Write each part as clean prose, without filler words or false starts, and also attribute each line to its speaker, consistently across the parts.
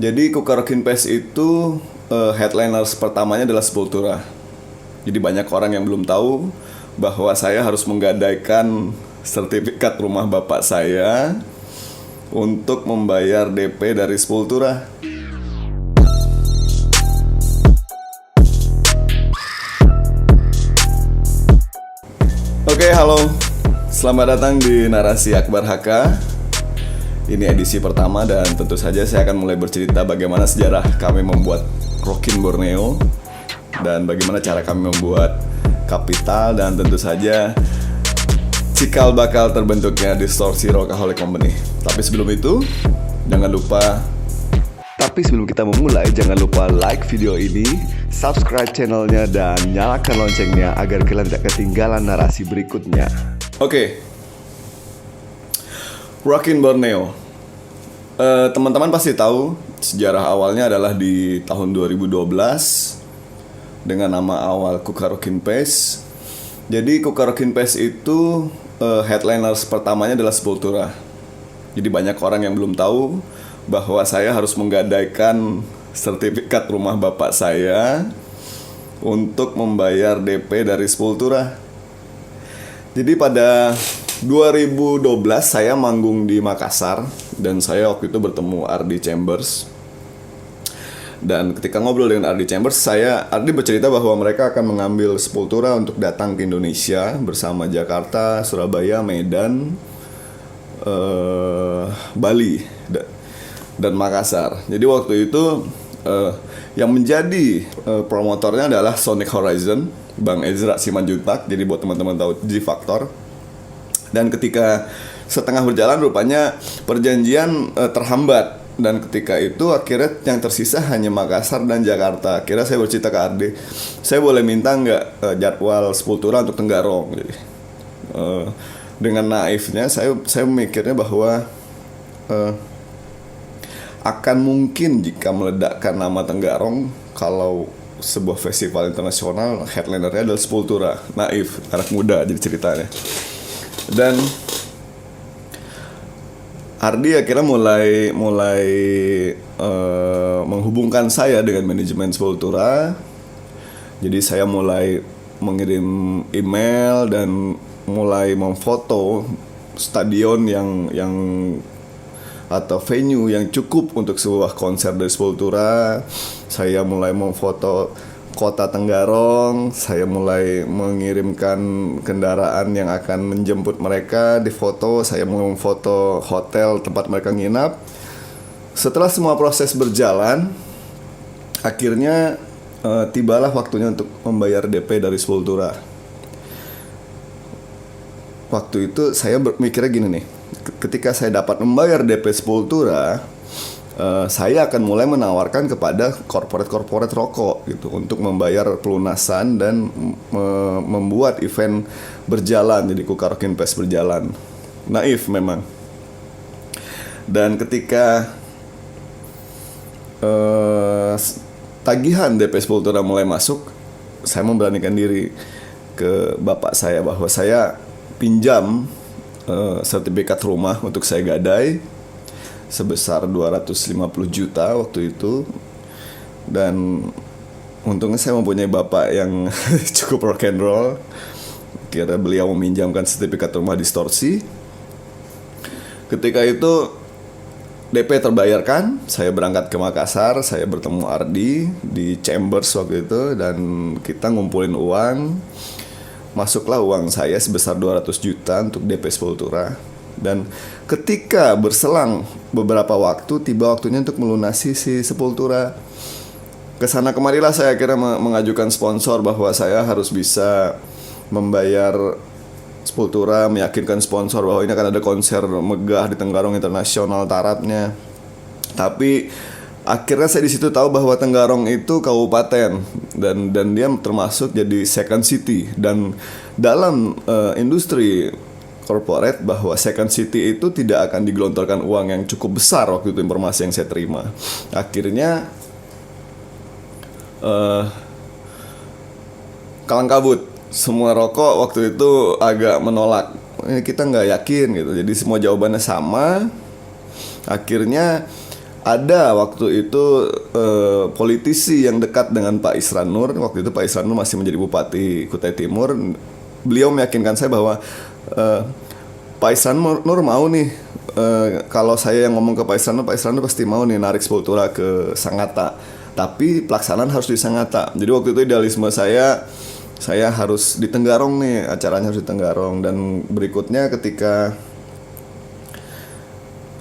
Speaker 1: Jadi Kukarokin Fest itu headliners pertamanya adalah Sepultura. Jadi banyak orang yang belum tahu bahwa saya harus menggadaikan sertifikat rumah bapak saya untuk membayar DP dari Sepultura. Oke, halo. Selamat datang di Narasi Akbar HK. Ini edisi pertama dan tentu saja saya akan mulai bercerita bagaimana sejarah kami membuat Rockin Borneo dan bagaimana cara kami membuat Kapital, dan tentu saja cikal bakal terbentuknya Distorsi Rockaholic Company. Tapi sebelum kita memulai, jangan lupa like video ini, subscribe channelnya, dan nyalakan loncengnya agar kalian tidak ketinggalan narasi berikutnya. Oke. Rockin Borneo. Teman-teman pasti tahu sejarah awalnya adalah di tahun 2012 dengan nama awal Kukarokin Fest. Jadi Kukarokin Fest itu headliners pertamanya adalah Sepultura. Jadi banyak orang yang belum tahu bahwa saya harus menggadaikan sertifikat rumah bapak saya untuk membayar DP dari Sepultura. Jadi pada 2012 saya manggung di Makassar dan saya waktu itu bertemu Ardi Chambers. Dan ketika ngobrol dengan Ardi Chambers, Ardi bercerita bahwa mereka akan mengambil Sepultura untuk datang ke Indonesia bersama Jakarta, Surabaya, Medan, Bali dan Makassar. Jadi waktu itu yang menjadi promotornya adalah Sonic Horizon, Bang Ezra Simanjuntak. Jadi buat teman-teman tahu G Factor. Dan ketika setengah berjalan rupanya perjanjian terhambat. Dan ketika itu akhirnya yang tersisa hanya Makassar dan Jakarta. Akhirnya saya bercerita ke Ardi, saya boleh minta nggak jadwal Sepultura untuk Tenggarong. Jadi dengan naifnya saya memikirnya bahwa akan mungkin jika meledakkan nama Tenggarong kalau sebuah festival internasional headlinernya adalah Sepultura. Naif, anak muda jadi ceritanya. Dan Ardi akhirnya mulai menghubungkan saya dengan manajemen Sepultura. Jadi saya mulai mengirim email dan mulai memfoto stadion yang atau venue yang cukup untuk sebuah konser dari Sepultura. Saya mulai memfoto kota Tenggarong, saya mulai mengirimkan kendaraan yang akan menjemput mereka di foto, saya mulai memfoto hotel tempat mereka nginap. Setelah semua proses berjalan, akhirnya tibalah waktunya untuk membayar DP dari Sepultura. Waktu itu saya mikirnya gini nih, ketika saya dapat membayar DP Sepultura, saya akan mulai menawarkan kepada korporat rokok gitu untuk membayar pelunasan dan membuat event berjalan. Jadi Kukarokin Fest berjalan. Naif memang. Dan ketika tagihan DP Sepultura mulai masuk, saya memberanikan diri ke bapak saya bahwa saya pinjam sertifikat rumah untuk saya gadai sebesar 250 juta waktu itu. Dan untungnya saya mempunyai bapak yang cukup rock and roll. Kira beliau meminjamkan sertifikat rumah Distorsi. Ketika itu DP terbayarkan, saya berangkat ke Makassar, saya bertemu Ardi di Chambers waktu itu, dan kita ngumpulin uang. Masuklah uang saya sebesar 200 juta untuk DP Sepultura. Dan ketika berselang beberapa waktu, tiba waktunya untuk melunasi si Sepultura. Kesana kemarilah saya akhirnya mengajukan sponsor bahwa saya harus bisa membayar Sepultura, meyakinkan sponsor bahwa ini akan ada konser megah di Tenggarong Internasional Tarapnya. Tapi akhirnya saya di situ tahu bahwa Tenggarong itu kabupaten dan dia termasuk jadi second city. Dan dalam industri corporate bahwa second city itu tidak akan digelontorkan uang yang cukup besar. Waktu itu informasi yang saya terima. Akhirnya kalang kabut. Semua rokok waktu itu agak menolak. Kita nggak yakin gitu. Jadi semua jawabannya sama. Akhirnya Ada waktu itu politisi yang dekat dengan Pak Isran Nur. Waktu itu Pak Isran Nur masih menjadi Bupati Kutai Timur. Beliau meyakinkan saya bahwa Pak Isran Nur mau nih, kalau saya yang ngomong ke Pak Isran Nur pasti mau nih narik Sepultura ke Sangatta. Tapi pelaksanaan harus di Sangatta. Jadi waktu itu idealisme saya harus di Tenggarong nih, acaranya harus di Tenggarong. Dan berikutnya ketika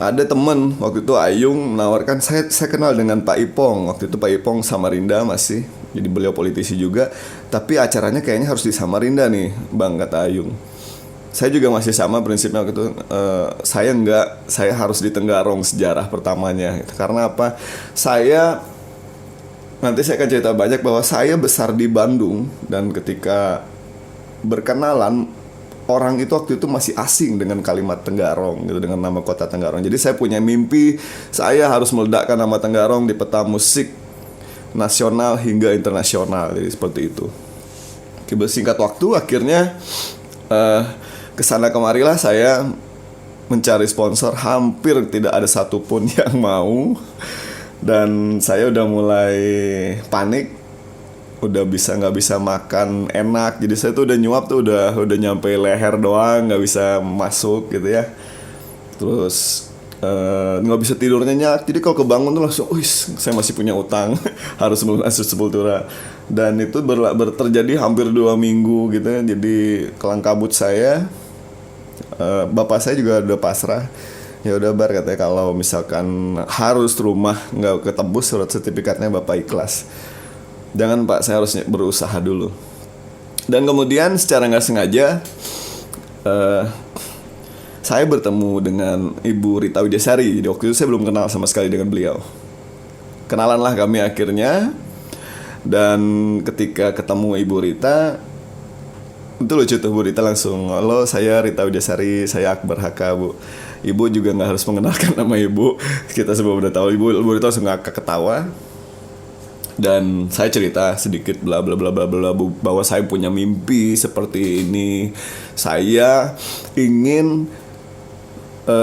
Speaker 1: ada teman waktu itu Ayung menawarkan, saya kenal dengan Pak Ipong. Waktu itu Pak Ipong Samarinda masih, jadi beliau politisi juga. Tapi acaranya kayaknya harus di Samarinda nih Bang, kata Ayung. Saya juga masih sama prinsipnya waktu itu. Saya harus di Tenggarong sejarah pertamanya gitu. Karena apa? Nanti saya akan cerita banyak bahwa saya besar di Bandung. Dan ketika berkenalan, orang itu waktu itu masih asing dengan kalimat Tenggarong gitu, dengan nama kota Tenggarong. Jadi saya punya mimpi, saya harus meledakkan nama Tenggarong di peta musik nasional hingga internasional. Jadi seperti itu. Singkat waktu akhirnya kesana kemarilah saya mencari sponsor, hampir tidak ada satupun yang mau. Dan saya udah mulai panik, udah nggak bisa makan enak. Jadi saya tuh udah nyuap tuh udah nyampe leher doang, nggak bisa masuk gitu ya. Terus nggak bisa tidur nyenyak. Jadi kalau kebangun tuh langsung, saya masih punya utang harus melunasi Sepultura. Dan itu terjadi hampir 2 minggu gitu ya. Jadi kelang kabut saya. Bapak saya juga udah pasrah. Ya udah Bar, katanya kalau misalkan harus rumah nggak ketebus surat sertifikatnya, Bapak ikhlas. Jangan Pak, saya harus berusaha dulu. Dan kemudian secara nggak sengaja saya bertemu dengan Ibu Rita Widyasari. Jadi waktu itu saya belum kenal sama sekali dengan beliau. Kenalanlah kami akhirnya. Dan ketika ketemu Ibu Rita, itu lucu tuh, Bu Rita langsung, halo saya Rita Widyasari, saya Akbar Haka Bu. Ibu juga nggak harus mengenalkan nama Ibu, kita semua udah tahu. Ibu Rita langsung ngakak ketawa. Dan saya cerita sedikit bla bla bla bla bla bahwa saya punya mimpi seperti ini. Saya ingin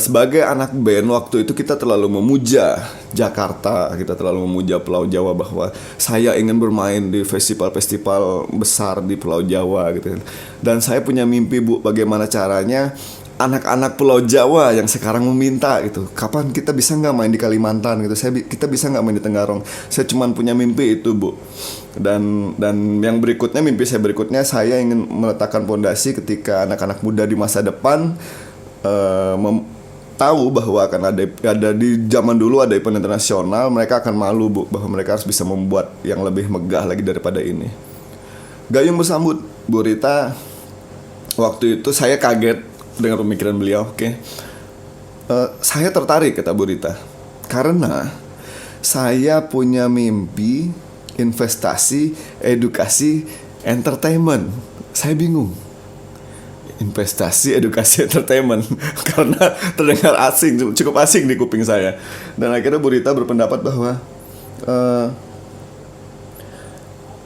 Speaker 1: sebagai anak band waktu itu kita terlalu memuja Jakarta, kita terlalu memuja Pulau Jawa, bahwa saya ingin bermain di festival-festival besar di Pulau Jawa gitu. Dan saya punya mimpi Bu, bagaimana caranya anak-anak Pulau Jawa yang sekarang meminta gitu, kapan kita bisa nggak main di Kalimantan gitu, kita bisa nggak main di Tenggarong. Saya cuma punya mimpi itu Bu. Dan yang berikutnya, mimpi saya berikutnya, saya ingin meletakkan fondasi ketika anak-anak muda di masa depan tahu bahwa akan ada di zaman dulu ada event internasional, mereka akan malu Bu, bahwa mereka harus bisa membuat yang lebih megah lagi daripada ini. Gayung bersambut Bu Rita. Waktu itu saya kaget dengan pemikiran beliau. Saya tertarik, kata Bu Rita, karena saya punya mimpi investasi, edukasi, entertainment. Saya bingung, investasi, edukasi, entertainment karena terdengar asing, cukup asing di kuping saya. Dan akhirnya Bu Rita berpendapat bahwa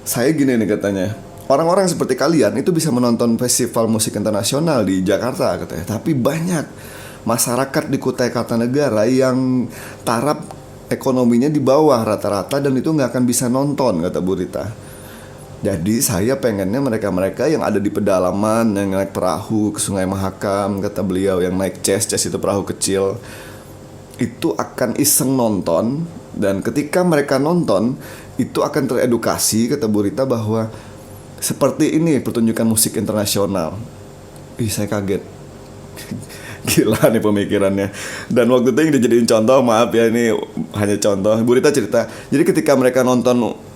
Speaker 1: saya gini nih katanya, orang-orang seperti kalian itu bisa menonton festival musik internasional di Jakarta katanya, tapi banyak masyarakat di Kutai Kartanegara yang taraf ekonominya di bawah rata-rata dan itu nggak akan bisa nonton, kata Bu Rita. Jadi saya pengennya mereka-mereka yang ada di pedalaman, yang naik perahu ke Sungai Mahakam, kata beliau, yang naik ces itu perahu kecil, itu akan iseng nonton. Dan ketika mereka nonton, itu akan teredukasi, kata Bu Rita, bahwa seperti ini pertunjukan musik internasional. Saya kaget. Gila nih pemikirannya. Dan waktu itu yang dijadiin contoh, maaf ya ini hanya contoh, Bu Rita cerita, jadi ketika mereka nonton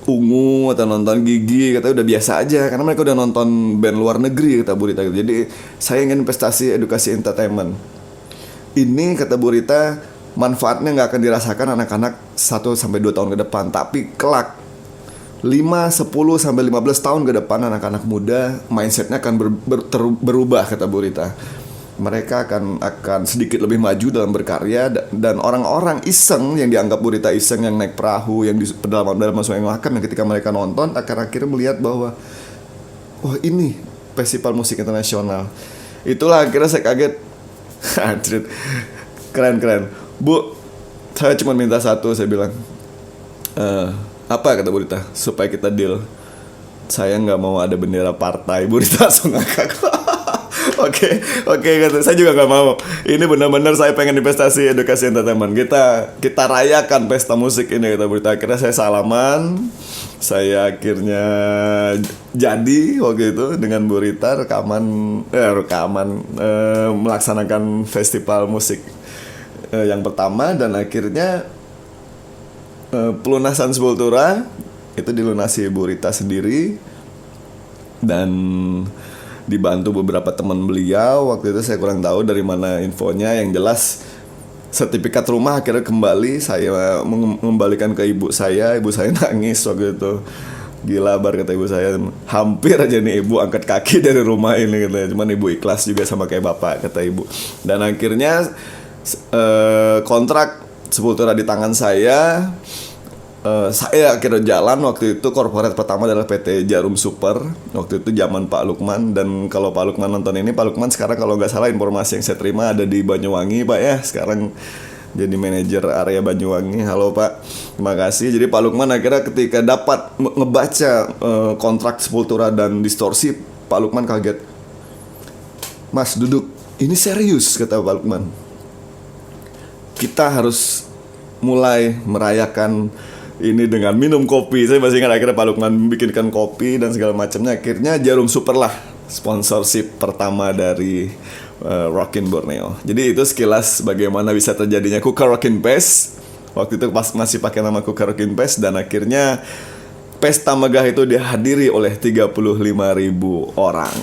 Speaker 1: Ungu atau nonton Gigi, katanya udah biasa aja karena mereka udah nonton band luar negeri, kata Bu Rita. Jadi saya ingin investasi, edukasi, entertainment. Ini, kata Bu Rita, manfaatnya gak akan dirasakan anak-anak 1-2 tahun ke depan, tapi kelak 5, 10, sampai 15 tahun ke depan anak-anak muda mindsetnya akan berubah, kata Bu Rita. Mereka akan sedikit lebih maju dalam berkarya, dan orang-orang iseng yang dianggap Bu Rita iseng, yang naik perahu, yang di pedalaman Sungai Mahakam, yang ketika mereka nonton akan akhirnya melihat bahwa wah, ini festival musik internasional. Itulah akhirnya saya kaget. Keren Bu. Saya cuma minta satu, saya bilang, apa kata Bu Rita, supaya kita deal. Saya nggak mau ada bendera partai. Bu Rita langsung ngakak. Oke, kata saya juga nggak mau. Ini benar-benar saya pengen investasi edukasi entertainment. Kita rayakan pesta musik ini, kata Bu Rita. Akhirnya saya salaman. Saya akhirnya jadi waktu itu dengan Bu Rita rekaman melaksanakan festival musik yang pertama, dan akhirnya pelunasan Sepultura itu dilunasi Bu Rita sendiri dan dibantu beberapa teman beliau. Waktu itu saya kurang tahu dari mana infonya, yang jelas sertifikat rumah akhirnya kembali. Saya mengembalikan ke ibu saya nangis waktu itu. Gila Bar, kata ibu saya, hampir aja nih ibu angkat kaki dari rumah ini, katanya. Cuman ibu ikhlas juga sama kayak bapak, kata ibu. Dan akhirnya kontrak Sepultura di tangan saya. Saya akhirnya jalan. Waktu itu korporat pertama adalah PT Jarum Super. Waktu itu zaman Pak Lukman. Dan kalau Pak Lukman nonton ini, Pak Lukman sekarang kalau nggak salah informasi yang saya terima ada di Banyuwangi Pak ya. Sekarang jadi manajer area Banyuwangi. Halo Pak, terima kasih. Jadi Pak Lukman akhirnya ketika dapat ngebaca kontrak Sepultura dan Distorsi, Pak Lukman kaget. Mas duduk, ini serius, kata Pak Lukman. Kita harus mulai merayakan ini dengan minum kopi. Saya masih ingat akhirnya Pak Lukman bikinkan kopi dan segala macamnya. Akhirnya Jarum Super lah sponsorship pertama dari Rockin Borneo. Jadi itu sekilas bagaimana bisa terjadinya Kukar Rockin Fest. Waktu itu pas masih pakai nama Kukar Rockin Fest, dan akhirnya pesta megah itu dihadiri oleh 35.000 orang.